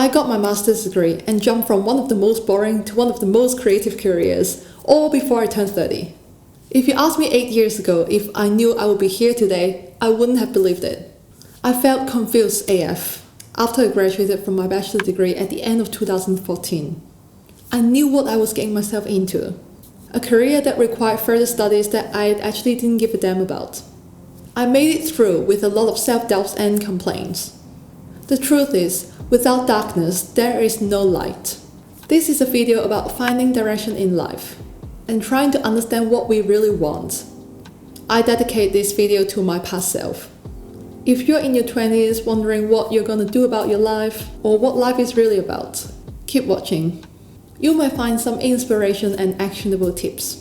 I got my master's degree and jumped from one of the most boring to one of the most creative careers, all before I turned 30. If you asked me 8 years ago if I knew I would be here today, I wouldn't have believed it. I felt confused AF after I graduated from my bachelor's degree at the end of 2014. I knew what I was getting myself into, a career that required further studies that I actually didn't give a damn about. I made it through with a lot of self-doubts and complaints. The truth is, without darkness, there is no light. This is a video about finding direction in life and trying to understand what we really want. I dedicate this video to my past self. If you're in your 20s wondering what you're gonna do about your life or what life is really about, keep watching. You might find some inspiration and actionable tips.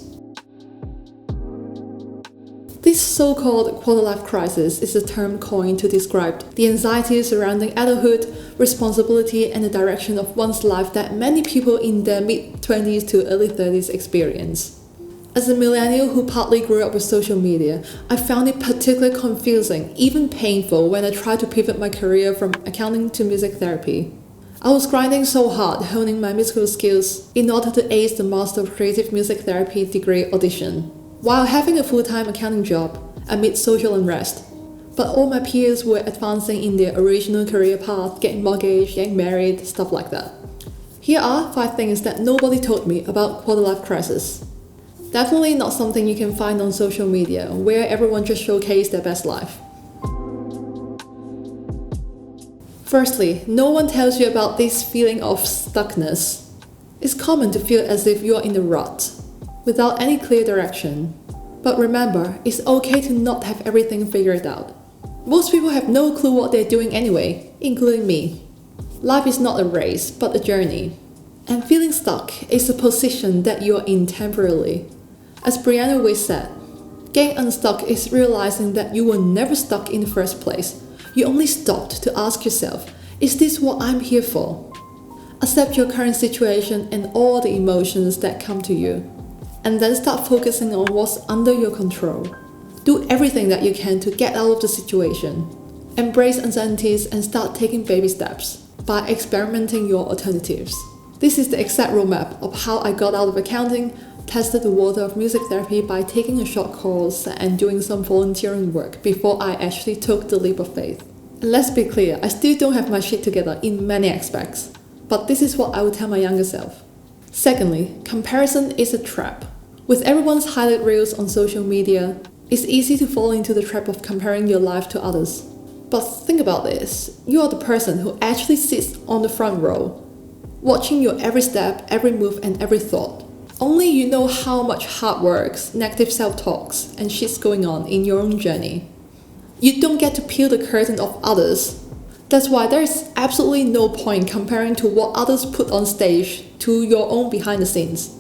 This so-called quarter-life crisis is a term coined to describe the anxiety surrounding adulthood, responsibility, and the direction of one's life that many people in their mid-20s to early 30s experience. As a millennial who partly grew up with social media, I found it particularly confusing, even painful, when I tried to pivot my career from accounting to music therapy. I was grinding so hard, honing my musical skills in order to ace the Master of Creative Music Therapy degree audition, while having a full-time accounting job amid social unrest. But all my peers were advancing in their original career path, getting mortgaged, getting married, stuff like that. Here are 5 things that nobody told me about quarter-life crisis. Definitely not something you can find on social media, where everyone just showcases their best life. Firstly, no one tells you about this feeling of stuckness. It's common to feel as if you're in a rut, without any clear direction. But remember, it's okay to not have everything figured out. Most people have no clue what they're doing anyway, including me. Life is not a race, but a journey. And feeling stuck is a position that you're in temporarily. As Brianna Weiss said, getting unstuck is realizing that you were never stuck in the first place. You only stopped to ask yourself, is this what I'm here for? Accept your current situation and all the emotions that come to you. And then start focusing on what's under your control. Do everything that you can to get out of the situation. Embrace uncertainties and start taking baby steps by experimenting your alternatives. This is the exact roadmap of how I got out of accounting, tested the water of music therapy by taking a short course and doing some volunteering work before I actually took the leap of faith. And let's be clear, I still don't have my shit together in many aspects, but this is what I would tell my younger self. Secondly, comparison is a trap. With everyone's highlight reels on social media, it's easy to fall into the trap of comparing your life to others. But think about this, you are the person who actually sits on the front row, watching your every step, every move, and every thought. Only you know how much hard work, negative self-talks, and shit's going on in your own journey. You don't get to peel the curtain of others. That's why there is absolutely no point comparing to what others put on stage to your own behind the scenes.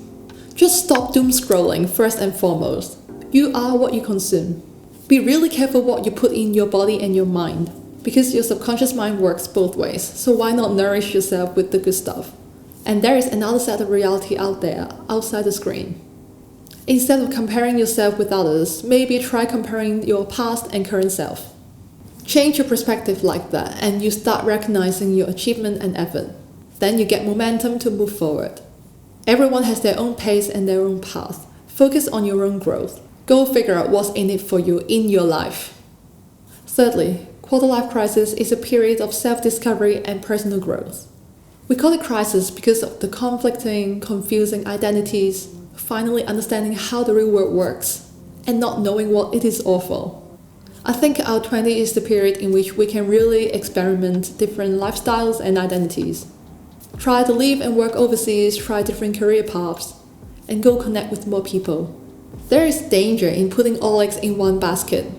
Just stop doom scrolling first and foremost. You are what you consume. Be really careful what you put in your body and your mind, because your subconscious mind works both ways, so why not nourish yourself with the good stuff? And there is another set of reality out there, outside the screen. Instead of comparing yourself with others, maybe try comparing your past and current self. Change your perspective like that, and you start recognizing your achievement and effort. Then you get momentum to move forward. Everyone has their own pace and their own path. Focus on your own growth. Go figure out what's in it for you in your life. Thirdly, quarter-life crisis is a period of self-discovery and personal growth. We call it crisis because of the conflicting, confusing identities, finally understanding how the real world works, and not knowing what it is all for. I think our 20s is the period in which we can really experiment different lifestyles and identities. Try to live and work overseas, try different career paths, and go connect with more people. There is danger in putting all eggs in one basket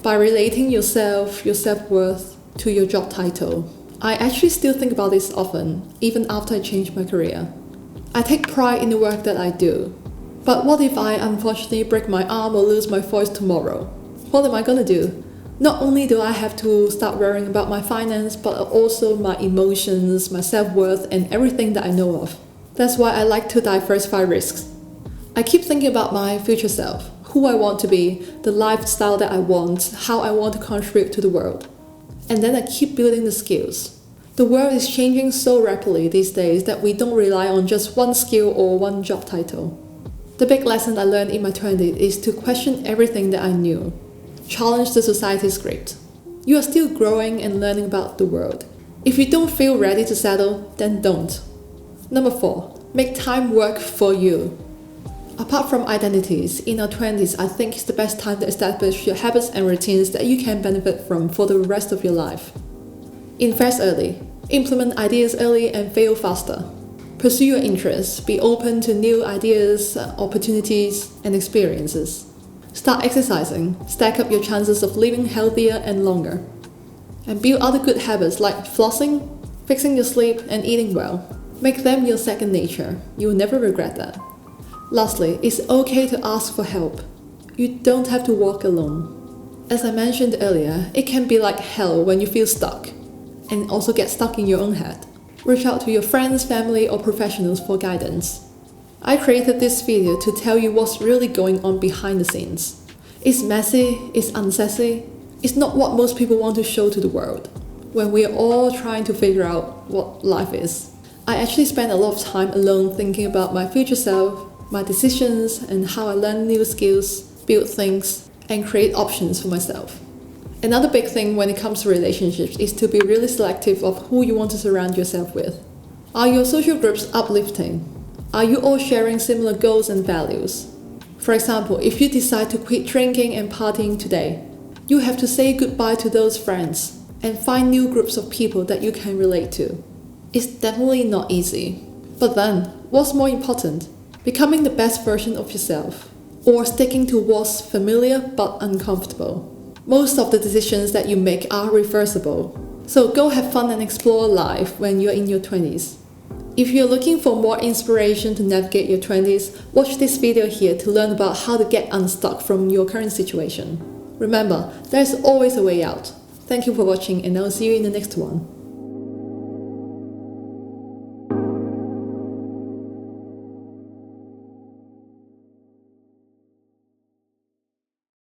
by relating yourself, your self-worth, to your job title. I actually still think about this often, even after I changed my career. I take pride in the work that I do. But what if I unfortunately break my arm or lose my voice tomorrow? What am I gonna do? Not only do I have to start worrying about my finance, but also my emotions, my self-worth, and everything that I know of. That's why I like to diversify risks. I keep thinking about my future self, who I want to be, the lifestyle that I want, how I want to contribute to the world. And then I keep building the skills, The world is changing so rapidly these days that we don't rely on just one skill or one job title. The big lesson I learned in my 20s is to question everything that I knew. Challenge the society's script. You are still growing and learning about the world. If you don't feel ready to settle, then don't. Number 4. Make time work for you. Apart from identities, in our 20s, I think it's the best time to establish your habits and routines that you can benefit from for the rest of your life. Invest early. Implement ideas early and fail faster. Pursue your interests. Be open to new ideas, opportunities, and experiences. Start exercising. Stack up your chances of living healthier and longer. And build other good habits like flossing, fixing your sleep, and eating well. Make them your second nature. You will never regret that. Lastly, it's okay to ask for help. You don't have to walk alone. As I mentioned earlier, it can be like hell when you feel stuck, and also get stuck in your own head. Reach out to your friends, family, or professionals for guidance. I created this video to tell you what's really going on behind the scenes. It's messy, it's unsexy, it's not what most people want to show to the world, when we're all trying to figure out what life is. I actually spent a lot of time alone thinking about my future self, my decisions, and how I learn new skills, build things, and create options for myself. Another big thing when it comes to relationships is to be really selective of who you want to surround yourself with. Are your social groups uplifting? Are you all sharing similar goals and values? For example, if you decide to quit drinking and partying today, you have to say goodbye to those friends and find new groups of people that you can relate to. It's definitely not easy. But then, what's more important? Becoming the best version of yourself, or sticking to what's familiar but uncomfortable. Most of the decisions that you make are reversible, so go have fun and explore life when you're in your 20s. If you're looking for more inspiration to navigate your 20s, watch this video here to learn about how to get unstuck from your current situation. Remember, there's always a way out. Thank you for watching, and I'll see you in the next one.